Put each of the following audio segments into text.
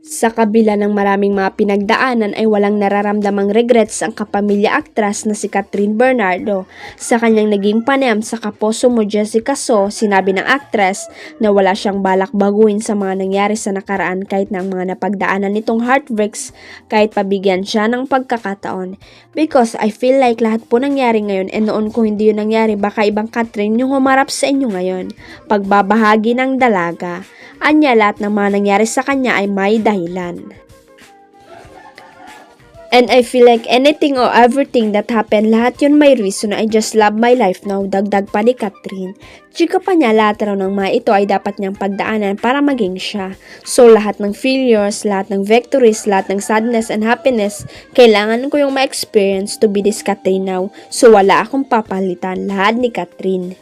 Sa kabila ng maraming mga pinagdaanan ay walang nararamdamang regrets ang kapamilya aktras na si Catherine Bernardo. Sa kanyang naging panayam sa kapuso mo Jessica So, sinabi ng aktres na wala siyang balak baguhin sa mga nangyari sa nakaraan kahit na ang mga napagdaanan nitong heartbreaks kahit pabigyan siya ng pagkakataon. Because I feel like lahat po nangyari ngayon and noon kung hindi yun nangyari baka ibang Catherine yung humarap sa inyo ngayon. Pagbabahagi ng dalaga. Anya lahat ng mga nangyari sa kanya ay may dahilan. And I feel like anything or everything that happened, lahat yun may reason. I just love my life now. Dagdag pa ni Catherine. Chika pa niya, lahat raw ng mga ito ay dapat niyang pagdaanan para maging siya. So lahat ng failures, lahat ng victories, lahat ng sadness and happiness, kailangan ko yung ma-experience to be this Catherine now. So wala akong papalitan. Lahat ni Catherine.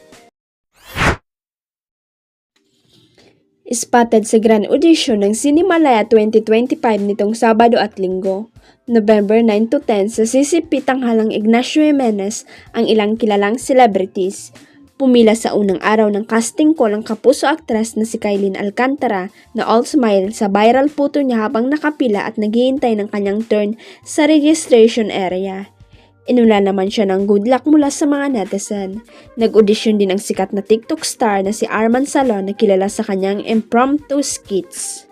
Spotted sa grand audition ng Cinemalaya 2025 nitong Sabado at Linggo, November 9 to 10 sa CCP Tanghalang Ignacio Jimenez ang ilang kilalang celebrities. Pumila sa unang araw ng casting call ang kapuso aktres na si Kailin Alcantara na all smile sa viral photo niya habang nakapila at naghihintay ng kanyang turn sa registration area. Inula naman siya ng good luck mula sa mga netizen. Nag-audition din ang sikat na TikTok star na si Arman Salon na kilala sa kanyang impromptu skits.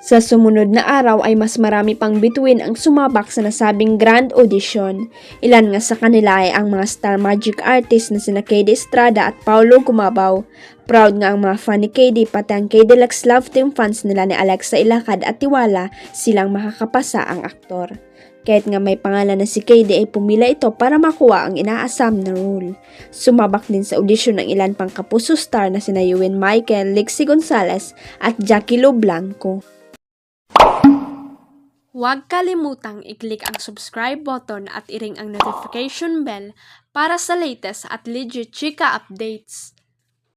Sa sumunod na araw ay mas marami pang bituin ang sumabak sa nasabing grand audition. Ilan nga sa kanila ay ang mga star magic artist na sina KD Estrada at Paulo Gumabaw. Proud nga ang mga fan ni KD pati ang KD Lex Love Team fans nila ni Alexa Ilacad at tiwala silang makakapasa ang aktor. Kahit nga may pangalan na si KD ay pumila ito para makuha ang inaasam na role. Sumabak din sa audition ng ilan pang kapuso star na sina Ewan Michael, Lexie Gonzalez at Jackie Lo Blanco. Huwag kalimutang i-click ang subscribe button at i-ring ang notification bell para sa latest at legit chika updates.